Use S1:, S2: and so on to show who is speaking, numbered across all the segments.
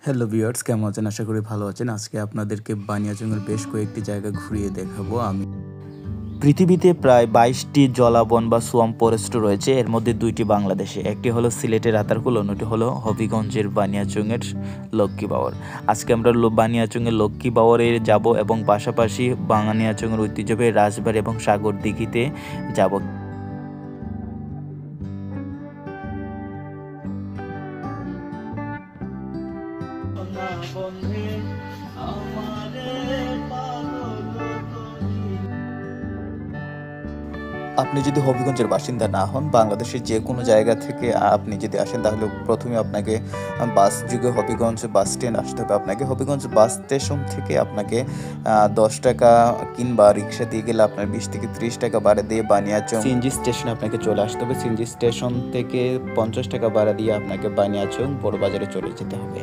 S1: Hello viewers, কেমন আছেন? আশা করি ভালো আছেন। আজকে আপনাদেরকে বানিয়াচংয়ের বেশ কয়েকটি জায়গা ঘুরিয়ে দেখাবো আমি। পৃথিবীতে প্রায় ২২টি জলাবন বা সোয়াম্প ফরেস্ট রয়েছে। এর মধ্যে ২টি বাংলাদেশে। একটি হলো সিলেটের রাতারকুল, অন্যটি হলো হবিগঞ্জের বানিয়াচংয়ের লক্ষ্মী বাওয়ার। আজকে আমরা বানিয়াচংয়ের লক্ষ্মী বাওয়ারে যাব এবং পাশাপাশি বানিয়াচংয়ের ঐতিহ্যবাহী রাজবাড়ি এবং সাগর দিঘিতে যাব। আপনি যদি হবিগঞ্জের বাসিন্দা না হন, বাংলাদেশের যে কোনো জায়গা থেকে আপনি যদি আসেন, তাহলে প্রথমে আপনাকে বাস যুগে হবিগঞ্জ বাস স্ট্যান্ড আসতে হবে। আপনাকে হবিগঞ্জ বাস স্টেশন থেকে আপনাকে 10 টাকা কিংবা রিক্সা দিয়ে গেলে আপনার 20 থেকে 30 টাকা ভাড়া দিয়ে বানিয়াচং সিএনজি স্টেশনে আপনাকে চলে আসতে হবে। সিএনজি স্টেশন থেকে 50 টাকা ভাড়া দিয়ে আপনাকে বানিয়াচং বড় বাজারে চলে যেতে হবে।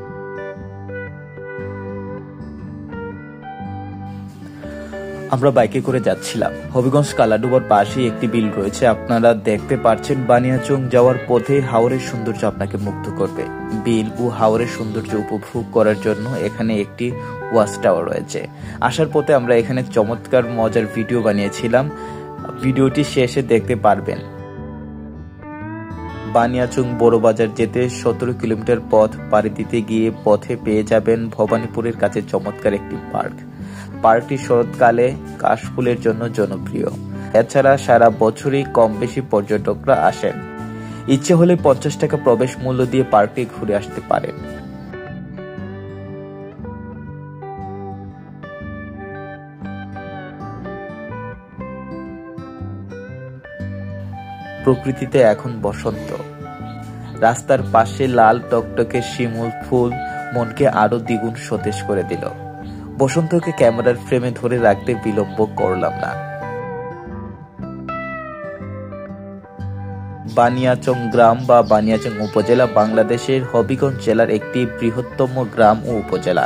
S1: আমরা বাইকে করে যাচ্ছিলাম। হবিগঞ্জ কালাডুবার পাশেই একটি বিল রয়েছে। আপনারা দেখতে পাচ্ছেন বানিয়াচং যাওয়ার পথে হাওরের সৌন্দর্য আপনাকে মুগ্ধ করবে। বিল ও হাওরের সৌন্দর্য উপভোগ করার জন্য এখানে একটি ওয়াচ টাওয়ার রয়েছে। আসার পথে আমরা এখানে চমৎকার মজার ভিডিও বানিয়েছিলাম। ভিডিওটি শেষে দেখতে পারবেন। বানিয়াচং বড় বাজার যেতে 17 কিলোমিটার পথ পাড়ি দিতে গিয়ে পথে পেয়ে যাবেন ভবানীপুরের কাছে চমৎকার একটি পার্ক। পার্কটি শরৎকালে কাশফুলের জন্য জনপ্রিয়। এছাড়া সারা বছরই কম বেশি পর্যটকরা আসেন। ইচ্ছে হলে 50 টাকা প্রবেশ মূল্য দিয়ে পার্কটি ঘুরে আসতে পারেন। প্রকৃতিতে এখন বসন্ত। রাস্তার পাশে লাল টকটকে শিমুল ফুল মনকে আরো দ্বিগুণ সতেজ করে দিল। বসন্তকে ক্যামেরার ফ্রেমে ধরে রাখতে বিলম্ব করলাম না। বানিয়াচং গ্রাম বা বানিয়াচং উপজেলা বাংলাদেশের হবিগঞ্জ জেলার একটি বৃহত্তম গ্রাম ও উপজেলা।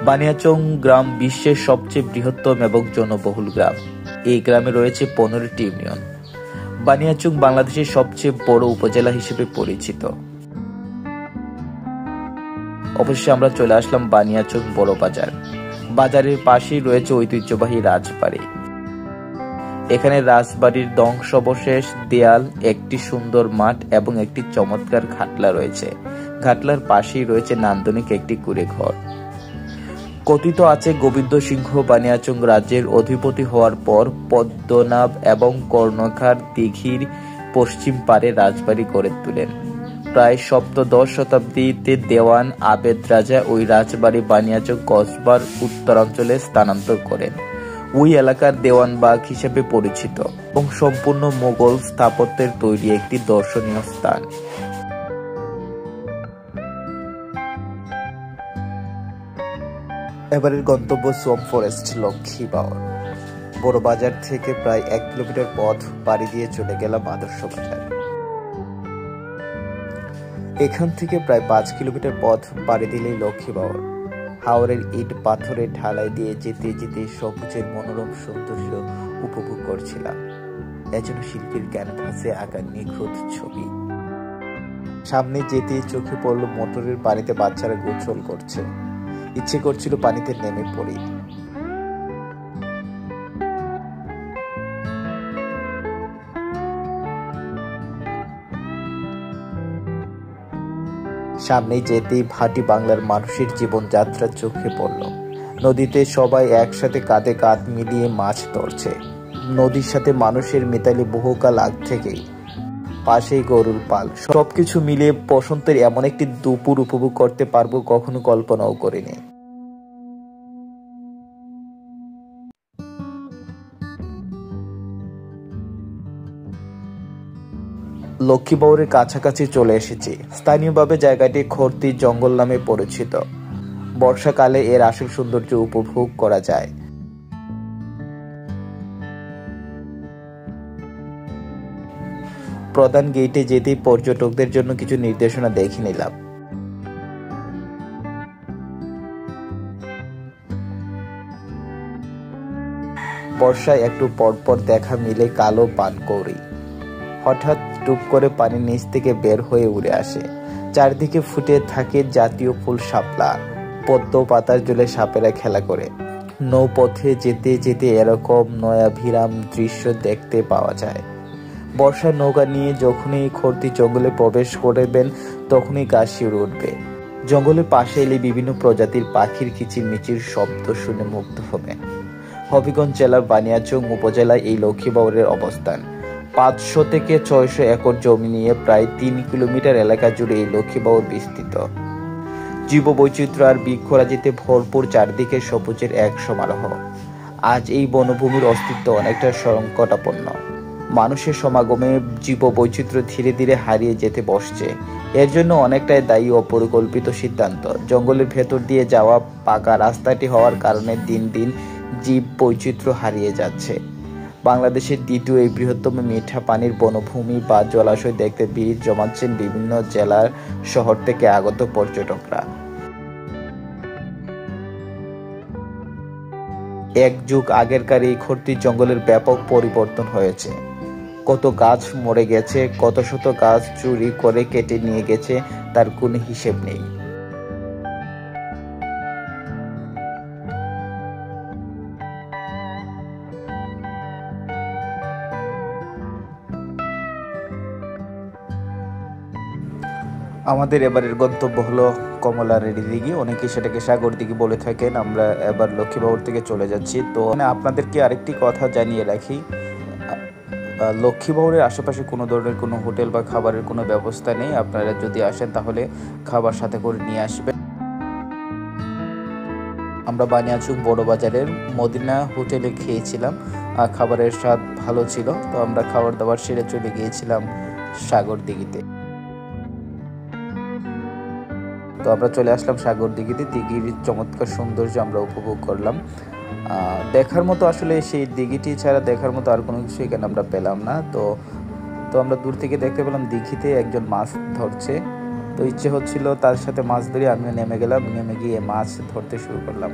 S1: বানিয়াচং গ্রাম বিশ্বের সবচেয়ে বৃহত্তম এবং জনবহুল গ্রাম। এই গ্রামে রয়েছে 15টি ইউনিয়ন। বানিয়াচং বাংলাদেশের সবচেয়ে বড় উপজেলা হিসেবে পরিচিত। অবশ্যই আমরা চলে আসলাম বানিয়াচং বড় বাজার। বাজারের পাশেই রয়েছে ঐতিহ্যবাহী রাজবাড়ি। এখানে রাজবাড়ির ধ্বংসাবশেষ, দেয়াল, একটি সুন্দর মাঠ এবং একটি চমৎকার ঘাটলা রয়েছে। ঘাটলার পাশেই রয়েছে নান্দনিক একটি কুঁড়ে ঘর। কথিত আছে গোবিন্দ সিংহ বানিয়াচং রাজ্যের অধিপতি হওয়ার পর পদ্মনাভ এবং কর্ণখার দিঘির পশ্চিম পারে রাজবাড়ি গড়ে তোলেন। প্রায় সপ্তদশ শতাব্দীতে দেওয়ান আবেদ রাজা ওই রাজবাড়ি বানিয়াচং কসবার উত্তরাঞ্চলে স্থানান্তর করেন। ওই এলাকার দেওয়ানবাগ হিসেবে পরিচিত এবং সম্পূর্ণ মোগল স্থাপত্যের তৈরি একটি দর্শনীয় স্থান। এবারের গন্তব্য সোয়াম্প ফরেস্ট লক্ষ্মী বাওয়ার। বড় বাজার থেকে প্রায় 1 কিলোমিটার পথ পাড়ি দিয়ে চলে গেলাম আদর্শ বাজার। এখান থেকে প্রায় 5 কিলোমিটার পথ পাড়ি দিলেই লক্ষ্মী বাওয়ার। হাওরের ইট পাথরের ঢালাই দিয়ে যেতে যেতে সবুজের মনোরম সৌন্দর্য উপভোগ করছিলাম। এজন্য শিল্পীর ক্যানভাসে আঁকা নিখুঁত ছবি। সামনে যেতে চোখে পড়ল মোটরের পানিতে বাচ্চারা গোসল করছে। ইচ্ছে করছিল পানিতে নেমে পড়ি। সামনে যেতেই ভাটি বাংলার মানুষের জীবনযাত্রা চোখে পড়ল। নদীতে সবাই একসাথে কাঁধে কাঁধ মিলিয়ে মাছ ধরছে। নদীর সাথে মানুষের মেতালি বহুকাল আগ থেকেই। পাশেই গরুর পাল। সবকিছু মিলিয়ে বসন্তের এমন একটি দুপুর উপভোগ করতে পারবো কখনো কল্পনাও করিনি। লক্ষ্মী বাওয়ারের কাছাকাছি চলে এসেছি। স্থানীয়ভাবে জায়গাটি খর্তি জঙ্গল নামে পরিচিত। বর্ষাকালে এর আসল সৌন্দর্য উপভোগ করা যায়। প্রধান গেটে যেতেই পর্যটকদের জন্য কিছু নির্দেশনা দেখে নিলাম। বর্ষায় একটু পরপর দেখা মিলে কালো পানকৌড়ি। হঠাৎ টুপ করে পানির নিচ থেকে বের হয়ে উড়ে আসে। চারদিকে ফুটে থাকে জাতীয় ফুল শাপলা, পদ্ম পাতার জলে সাপেরা খেলা করে। নৌপথে যেতে যেতে এরকম নয়াভিরাম দৃশ্য দেখতে পাওয়া যায়। বর্ষার নৌকা নিয়ে যখনই খর্তি জঙ্গলে প্রবেশ করবেন তখনই গা শিউরে উঠবে। জঙ্গলের পাশে এলে বিভিন্ন প্রজাতির পাখির কিচিরমিচির শব্দ শুনে মুগ্ধ হবে। হবিগঞ্জ জেলার বানিয়াচং উপজেলায় এই লক্ষ্মীবাউরের অবস্থান। 500 থেকে 600 একর জমি নিয়ে প্রায় 3 কিলোমিটার এলাকা জুড়ে এই লক্ষ্মীবাউর বিস্তৃত। জীববৈচিত্র্য আর বৃক্ষরাজিতে ভরপুর, চারদিকে সবুজের এক সমারোহ। আজ এই বনভূমির অস্তিত্ব অনেকটা সংকটাপন্ন। মানুষের সমাগমে জীববৈচিত্র্য ধীরে ধীরে হারিয়ে যেতে বসছে। এর জন্য অনেকটাই দায়ী অপরিকল্পিত সিদ্ধান্ত। জঙ্গলের ভেতর দিয়ে যাওয়া পাকা রাস্তাটি হওয়ার কারণে দিন দিন জীব বৈচিত্র্য হারিয়ে যাচ্ছে। বাংলাদেশের দ্বিতীয় এই বৃহত্তম মিঠা পানির বনভূমি বা জলাশয় দেখতে ভিড় জমাচ্ছেন বিভিন্ন জেলার শহর থেকে আগত পর্যটকরা। এক যুগ আগেরকার এই খর্তি জঙ্গলের ব্যাপক পরিবর্তন হয়েছে। কত গাছ মরে গেছে, কত শত গাছ চুরি করে কেটে নিয়ে গেছে, তার কোনো হিসেব নেই। আমাদের এবারের গন্তব্য হলো কমলারেডি দিঘি, অনেকে সেটাকে সাগর দিঘি বলে থাকেন। আমরা এবার লক্ষ্মীবাউর থেকে চলে যাচ্ছি। তো আপনাদেরকে আরেকটি কথা জানিয়ে রাখি, লক্ষ্মীবাউরের আশেপাশে কোনো ধরনের কোনো হোটেল বা খাবারের কোনো ব্যবস্থা নেই। আপনারা যদি আসেন তাহলে খাবার সাথে করে নিয়ে আসবেন। আমরা বানিয়াচং বড় বাজারের মদিনা হোটেলে খেয়েছিলাম, খাবারের স্বাদ ভালো ছিল। তো আমরা খাবার দাবার সেরে চলে গিয়েছিলাম সাগর দিঘিতে। তো আমরা চলে আসলাম সাগর দিঘিতে। দিঘির চমৎকার সৌন্দর্য আমরা উপভোগ করলাম। দেখার মতো আসলে সেই দিঘিটি ছাড়া দেখার মতো আর কোনো কিছু এখানে আমরা পেলাম না। তো আমরা দূর থেকে দেখতে পেলাম দিঘিতে একজন মাছ ধরছে। তো ইচ্ছে হচ্ছিল তার সাথে মাছ ধরে আমিও নেমে গেলাম, নেমে গিয়ে মাছ ধরতে শুরু করলাম।